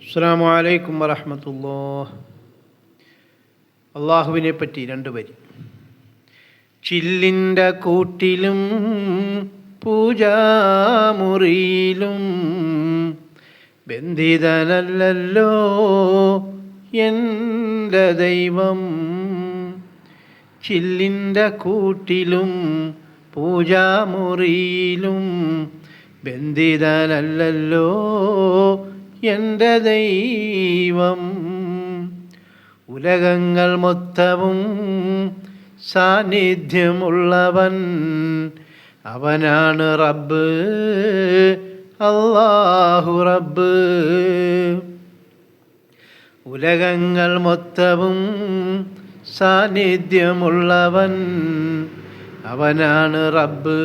അസ്സലാമു അലൈക്കും വറഹ്മത്തുള്ളാഹി. അള്ളാഹുവിനെ പറ്റി രണ്ട് വരി. ചില്ലിൻ്റെ കൂട്ടിലും പൂജാമുറിയിലും ബന്ധിതനല്ലല്ലോ എൻ്റെ ദൈവം. ചില്ലിൻ്റെ കൂട്ടിലും പൂജാമുറിയിലും ബന്ധിതനല്ലല്ലോ എൻ്റെ ദൈവം. ഉലകങ്ങൾ മൊത്തവും സാന്നിധ്യമുള്ളവൻ അവനാണ് റബ്ബ്, അല്ലാഹു റബ്ബ്. ഉലകങ്ങൾ മൊത്തവും സാന്നിധ്യമുള്ളവൻ അവനാണ് റബ്ബ്,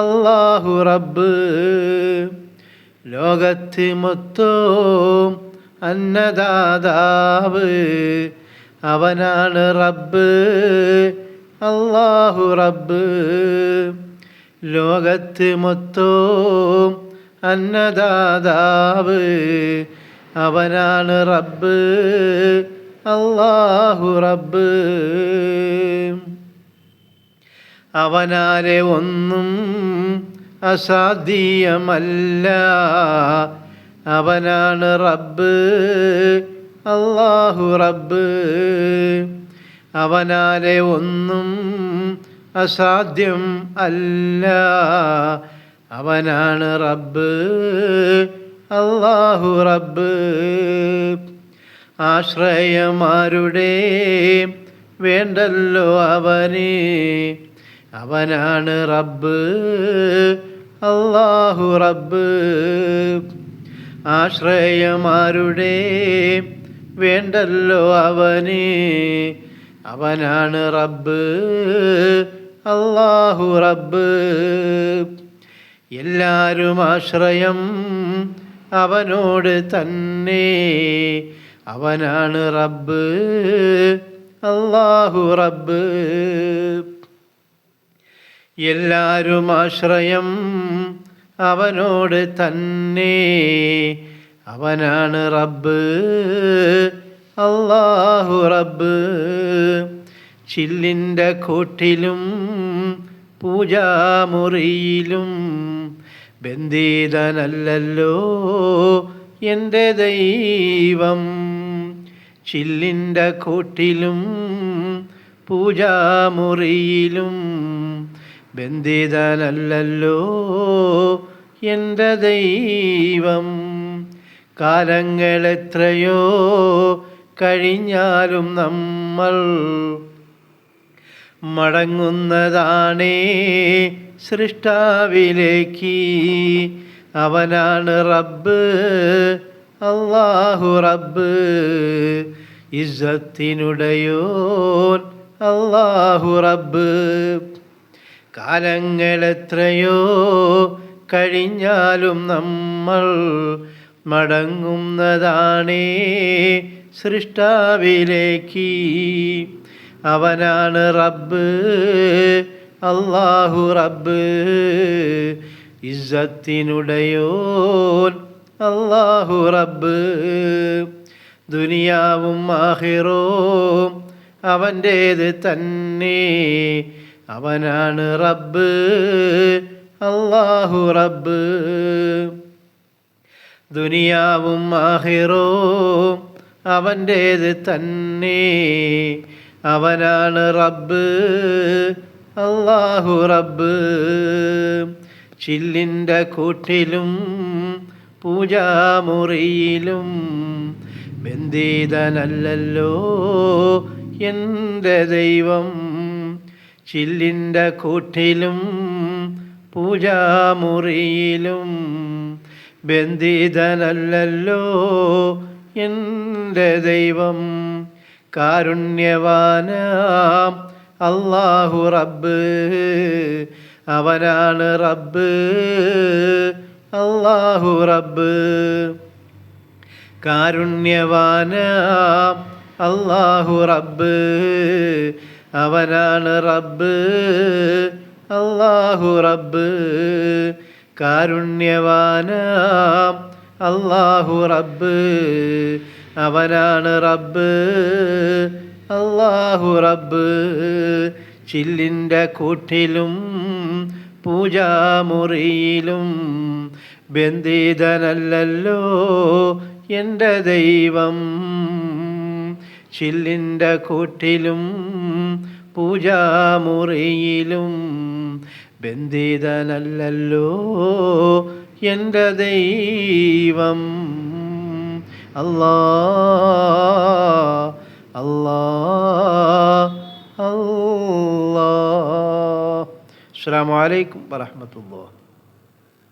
അല്ലാഹു റബ്ബ്. ലോകത്ത് മൊത്തവും അന്നദാതാവ് അവനാണ് റബ്ബ്, അല്ലാഹു റബ്ബ്. ലോകത്ത് മൊത്തവും അന്നദാതാവ് അവനാണ് റബ്ബ്, അല്ലാഹു റബ്ബ്. അവനാലെ ഒന്നും അസാധ്യമല്ല, അവനാണ് റബ്ബ്, അല്ലാഹു റബ്ബ്. അവനാലെ ഒന്നും അസാധ്യം അല്ല, അവനാണ് റബ്ബ്, അല്ലാഹു റബ്ബ്. ആശ്രയമാരുടെ വേണ്ടല്ലോ അവന്, അവനാണ് റബ്ബ്, അല്ലാഹു റബ്ബ്. ആശ്രയമാരുടെ വേണ്ടല്ലോ അവന്, അവനാണ് റബ്ബ്, അല്ലാഹു റബ്ബ്. എല്ലാവരും ആശ്രയം അവനോട് തന്നെ, അവനാണ് റബ്ബ്, അല്ലാഹു റബ്ബ്. എല്ലാവരും ആശ്രയം അവനോട് തന്നെ, അവനാണ് റബ്ബ്, അല്ലാഹു റബ്ബ്. ചില്ലിൻ്റെ കൂട്ടിലും പൂജാമുറിയിലും ബന്ധിതനല്ലല്ലോ എൻ്റെ ദൈവം. ചില്ലിൻ്റെ കൂട്ടിലും പൂജാമുറിയിലും ബന്ധിതനല്ലല്ലോ എൻ്റെ ദൈവം. കാലങ്ങളെത്രയോ കഴിഞ്ഞാലും നമ്മൾ മടങ്ങുന്നതാണേ സൃഷ്ടാവിലേക്ക്, അവനാണ് റബ്ബ്, അല്ലാഹു റബ്ബ്. ഇസ്സത്തിനുടയോൻ അല്ലാഹു റബ്ബ്. കാലങ്ങളെത്രയോ കഴിഞ്ഞാലും നമ്മൾ മടങ്ങുന്നതാണേ സൃഷ്ടാവിലേക്ക്, അവനാണ് റബ്ബ്, അല്ലാഹു റബ്ബ്. ഇസ്സത്തിനുടയോൻ അല്ലാഹു റബ്ബ്. ദുനിയാവും ആഖിറവും അവൻ്റേത് തന്നെ, അവനാണ് റബ്ബ്, അല്ലാഹു റബ്ബ്. ദുനിയാവും ആഖിറവും അവൻ്റേത് തന്നെ, അവനാണ് റബ്ബ്, അല്ലാഹു റബ്ബ്. ചില്ലിൻ്റെ കൂട്ടിലും പൂജാമുറിയിലും ബന്ധിതനല്ലല്ലോ എൻ്റെ ദൈവം. ചില്ലിൻ്റെ കൂട്ടിലും പൂജാമുറിയിലും ബന്ധിതനല്ലല്ലോ എൻ്റെ ദൈവം. കാരുണ്യവാനാം അല്ലാഹു റബ്ബ്, അവനാണ് റബ്ബ്, അല്ലാഹു റബ്ബ്. കാരുണ്യവാനാം അല്ലാഹു റബ്ബ്, അവനാണ് റബ്ബ്, അല്ലാഹു റബ്ബ്. കാരുണ്യവാനാം അല്ലാഹു റബ്ബ്, അവനാണ് റബ്ബ്, അല്ലാഹു റബ്ബ്. ചില്ലിൻ്റെ കൂട്ടിലും പൂജാമുറിയിലും ബന്ധിതനല്ലല്ലോ എൻ്റെ ദൈവം. ചില്ലിൻ്റെ കൂട്ടിലും പൂജാമുറിയിലും ബന്ധിതനല്ലല്ലോ എൻ്റെ ദൈവം. അല്ലാ അല്ലാ അല്ലാ. അസ്സലാമു അലൈക്കും വറഹ്മത്തുള്ളാഹി.